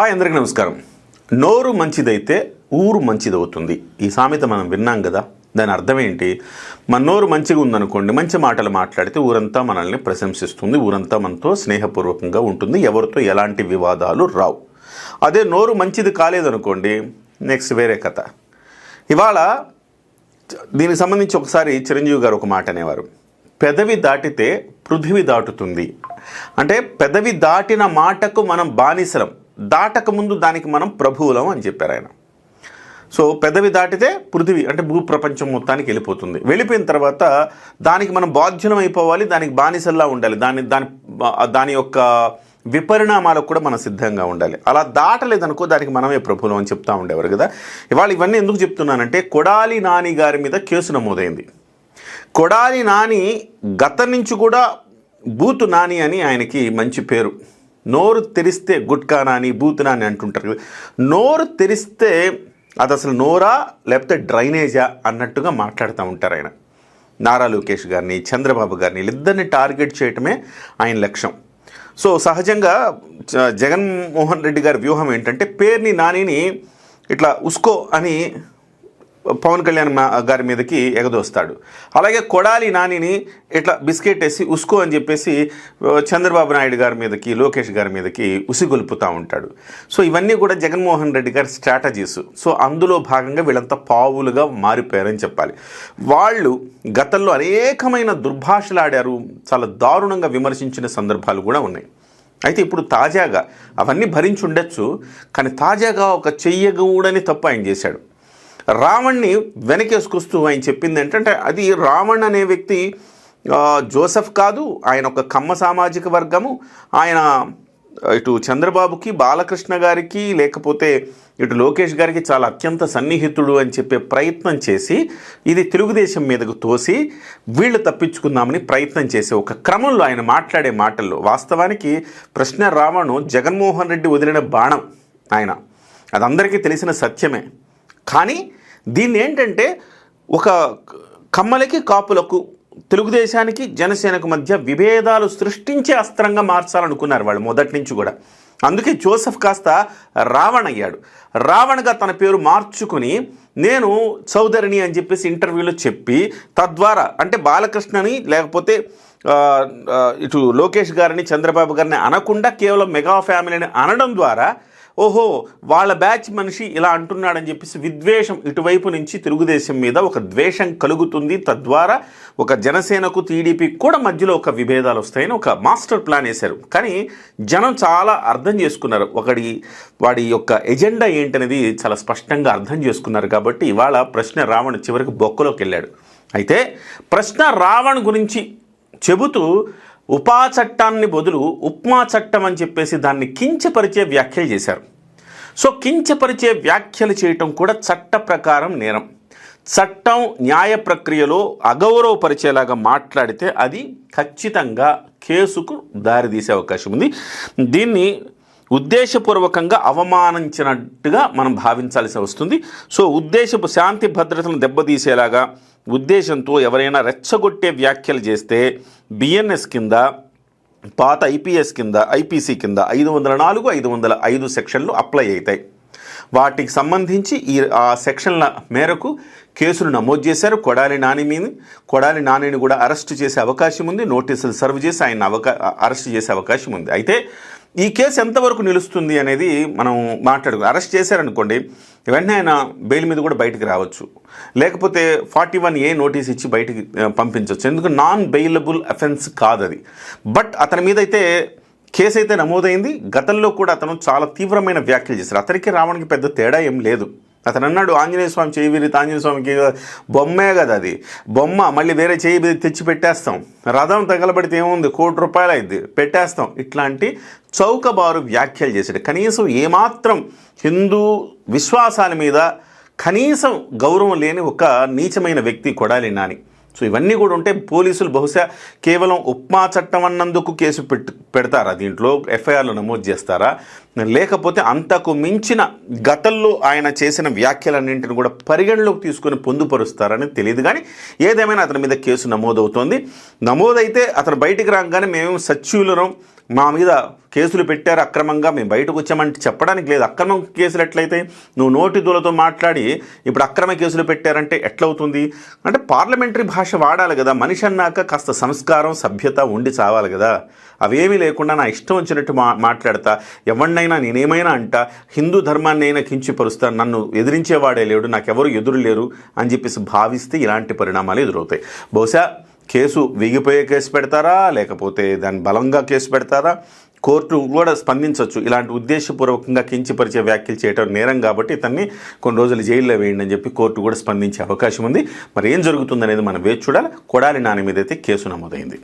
Hi అందరికీ నమస్కారం. నోరు మంచిదైతే ఊరు మంచిదవుతుంది. ఈ సామెత మనం విన్నాం కదా. దాని అర్థం ఏంటి? మన నోరు మంచిగా ఉందనుకోండి, మంచి మాటలు మాట్లాడితే ఊరంతా మనల్ని ప్రశంసిస్తుంది, ఊరంతా మనతో స్నేహపూర్వకంగా ఉంటుంది, ఎవరితో ఎలాంటి వివాదాలు రావు. అదే నోరు మంచిది కాలేదనుకోండి, నెక్స్ట్ వేరే కథ. ఇవాళ దీనికి సంబంధించి ఒకసారి చిరంజీవి గారు ఒక మాట అనేవారు, పెదవి దాటితే పృథివి దాటుతుంది. అంటే పెదవి దాటిన మాటకు మనం బానిసలం, దాటక ముందు దానికి మనం ప్రభువులం అని చెప్పారు ఆయన. సో పెదవి దాటితే పృథివీ అంటే భూప్రపంచం మొత్తానికి వెళ్ళిపోతుంది. వెళ్ళిపోయిన తర్వాత దానికి మనం బాధ్యులం అయిపోవాలి, దానికి బానిసల్లా ఉండాలి, దాని యొక్క విపరిణామాలకు కూడా మనం సిద్ధంగా ఉండాలి. అలా దాటలేదనుకో దానికి మనమే ప్రభువులం అని చెప్తా ఉండేవారు కదా. ఇవాళ ఇవన్నీ ఎందుకు చెప్తున్నానంటే, కొడాలి నాని గారి మీద కేసు నమోదైంది. కొడాలి నాని గతం నుంచి కూడా బూతు నాని అని ఆయనకి మంచి పేరు. నోరు తెరిస్తే గుట్కా నాని, బూతు నాని అంటుంటారు కదా. నోరు తెరిస్తే అది అసలు నోరా లేకపోతే డ్రైనేజా అన్నట్టుగా మాట్లాడుతూ ఉంటారు ఆయన. నారా లోకేష్ గారిని, చంద్రబాబు గారిని, వీళ్ళిద్దరిని టార్గెట్ చేయటమే ఆయన లక్ష్యం. సో సహజంగా జగన్మోహన్ రెడ్డి గారి వ్యూహం ఏంటంటే, పేరుని నానిని ఇట్లా ఉస్కో అని పవన్ కళ్యాణ్ గారి మీదకి ఎగదోస్తాడు. అలాగే కొడాలి నానిని ఇట్లా బిస్కెట్ వేసి ఉస్కో అని చెప్పేసి చంద్రబాబు నాయుడు గారి మీదకి, లోకేష్ గారి మీదకి ఉసిగొల్పుతూ ఉంటాడు. సో ఇవన్నీ కూడా జగన్మోహన్ రెడ్డి గారి స్ట్రాటజీస్. సో అందులో భాగంగా వీళ్ళంతా పావులుగా మారిపోయారని చెప్పాలి. వాళ్ళు గతంలో అనేకమైన దుర్భాషలాడారు, చాలా దారుణంగా విమర్శించిన సందర్భాలు కూడా ఉన్నాయి. అయితే ఇప్పుడు తాజాగా అవన్నీ భరించి ఉండొచ్చు, కానీ తాజాగా ఒక చెయ్యగూడని తప్పు ఆయన చేశాడు. రావణ్ణి వెనకేసుకొస్తూ ఆయన చెప్పింది ఏంటంటే, అది రావణ్ అనే వ్యక్తి జోసెఫ్ కాదు, ఆయన ఒక కమ్మ సామాజిక వర్గము, ఆయన ఇటు చంద్రబాబుకి, బాలకృష్ణ గారికి, లేకపోతే ఇటు లోకేష్ గారికి చాలా అత్యంత సన్నిహితుడు అని చెప్పే ప్రయత్నం చేసి ఇది తెలుగుదేశం మీదకు తోసి వీళ్ళు తప్పించుకుందామని ప్రయత్నం చేసే ఒక క్రమంలో ఆయన మాట్లాడే మాటల్లో వాస్తవానికి ప్రశ్న రావణ్ జగన్మోహన్ రెడ్డి వదిలిన బాణం ఆయన, అది అందరికీ తెలిసిన సత్యమే. కానీ దీన్ని ఏంటంటే ఒక కమ్మలకి కాపులకు, తెలుగుదేశానికి జనసేనకు మధ్య విభేదాలు సృష్టించే అస్త్రంగా మార్చాలనుకున్నారు వాళ్ళు మొదటి నుంచి కూడా. అందుకే జోసెఫ్ కాస్త రావణ్ అయ్యాడు. రావణ్గా తన పేరు మార్చుకుని నేను చౌదరిని అని చెప్పేసి ఇంటర్వ్యూలో చెప్పి, తద్వారా అంటే బాలకృష్ణని లేకపోతే ఇటు లోకేష్ గారిని, చంద్రబాబు గారిని అనకుండా కేవలం మెగా ఫ్యామిలీని అనడం ద్వారా ఓహో వాళ్ళ బ్యాచ్ మనిషి ఇలా అంటున్నాడని చెప్పేసి విద్వేషం ఇటువైపు నుంచి తెలుగుదేశం మీద ఒక ద్వేషం కలుగుతుంది, తద్వారా ఒక జనసేనకు టీడీపీకి కూడా మధ్యలో ఒక విభేదాలు వస్తాయని ఒక మాస్టర్ ప్లాన్ వేశారు. కానీ జనం చాలా అర్థం చేసుకున్నారు, వాడి యొక్క ఎజెండా ఏంటనేది చాలా స్పష్టంగా అర్థం చేసుకున్నారు. కాబట్టి ఇవాళ ప్రశ్న రావణ్ చివరికి బొక్కలోకి వెళ్ళాడు. అయితే ప్రశ్న రావణ్ గురించి చెబుతూ ఉపా చట్టాన్ని బదులు ఉప్మా చట్టం అని చెప్పేసి దాన్ని కించపరిచే వ్యాఖ్యలు చేశారు. సో కించపరిచే వ్యాఖ్యలు చేయటం కూడా చట్ట ప్రకారం నేరం. చట్టం న్యాయ ప్రక్రియలో అగౌరవపరిచేలాగా మాట్లాడితే అది ఖచ్చితంగా కేసుకు దారితీసే అవకాశం ఉంది. దీన్ని ఉద్దేశపూర్వకంగా అవమానించినట్టుగా మనం భావించాల్సి వస్తుంది. సో ఉద్దేశపు శాంతి భద్రతను దెబ్బతీసేలాగా ఉద్దేశంతో ఎవరైనా రెచ్చగొట్టే వ్యాఖ్యలు చేస్తే బిఎన్ఎస్ కింద, పాత ఐపీఎస్ కింద, ఐపీసీ కింద 504, 505 సెక్షన్లు అప్లై అవుతాయి. వాటికి సంబంధించి ఆ సెక్షన్ల మేరకు కేసులు నమోదు చేశారు. కొడాలి నానిని కూడా అరెస్ట్ చేసే అవకాశం ఉంది. నోటీసులు సర్వ్ చేసి ఆయన అరెస్ట్ చేసే అవకాశం ఉంది. అయితే ఈ కేసు ఎంతవరకు నిలుస్తుంది అనేది మనం మాట్లాడుకున్నాం. అరెస్ట్ చేశారనుకోండి, వెంటనే ఆయన బెయిల్ మీద కూడా బయటికి రావచ్చు, లేకపోతే 41A నోటీస్ ఇచ్చి బయటికి పంపించవచ్చు. ఎందుకు నాన్ బెయిలబుల్ అఫెన్స్ కాదు అది. బట్ అతని మీద అయితే కేసు అయితే నమోదైంది. గతంలో కూడా అతను చాలా తీవ్రమైన వ్యాఖ్యలు చేశారు. అతనికి రావణ్కి పెద్ద తేడా ఏం లేదు. అతను అన్నాడు, ఆంజనేయ స్వామి చేయి విరిగితే ఆంజనేయ స్వామికి బొమ్మే కదా అది, బొమ్మ మళ్ళీ వేరే చేయి తెచ్చి పెట్టేస్తాం, రథం తగలబడితే ఏముంది, ₹1 అయింది పెట్టేస్తాం, ఇట్లాంటి చౌకబారు వ్యాఖ్యలు చేశాడు. కనీసం ఏమాత్రం హిందూ విశ్వాసాల మీద కనీసం గౌరవం లేని ఒక నీచమైన వ్యక్తి కొడాలి నాని. సో ఇవన్నీ కూడా ఉంటే పోలీసులు బహుశా కేవలం ఉప్మా చట్టం అన్నందుకు కేసు పెడతారా, దీంట్లో ఎఫ్ఐఆర్లు నమోదు చేస్తారా, లేకపోతే అంతకు మించిన గతంలో ఆయన చేసిన వ్యాఖ్యలన్నింటిని కూడా పరిగణలోకి తీసుకొని పొందుపరుస్తారని తెలియదు. కానీ ఏదేమైనా అతని మీద కేసు నమోదవుతోంది. నమోదైతే అతను బయటికి రాగానే మేము సచివులను మా మీద కేసులు పెట్టారు అక్రమంగా, మేము బయటకు వచ్చామంటే చెప్పడానికి లేదు. అక్రమ కేసులు ఎట్లయితే నువ్వు నోటి దూలతో మాట్లాడి ఇప్పుడు అక్రమ కేసులు పెట్టారంటే ఎట్లవుతుంది? అంటే పార్లమెంటరీ భాష వాడాలి కదా. మనిషి అన్నాక కాస్త సంస్కారం సభ్యత ఉండి చావాలి కదా. అవేమీ లేకుండా నా ఇష్టం వచ్చినట్టు మాట్లాడతా, ఎవరినైనా నేనేమైనా అంటా, హిందూ ధర్మాన్ని అయినా కించిపరుస్తా, నన్ను ఎదిరించేవాడే లేడు, నాకెవరు ఎదురు లేరు అని చెప్పేసి భావిస్తే ఇలాంటి పరిణామాలు ఎదురవుతాయి. బహుశా కేసు వీగిపోయే కేసు పెడతారా, లేకపోతే దాన్ని బలంగా కేసు పెడతారా, కోర్టు కూడా స్పందించవచ్చు. ఇలాంటి ఉద్దేశపూర్వకంగా కించపరిచే వ్యాఖ్యలు చేయడం నేరం కాబట్టి ఇతన్ని కొన్ని రోజులు జైల్లో వేయండి అని చెప్పి కోర్టు కూడా స్పందించే అవకాశం ఉంది. మరి ఏం జరుగుతుందనేది మనం వేచి చూడాలి. కొడాలి నాని మీద అయితే కేసు నమోదైంది.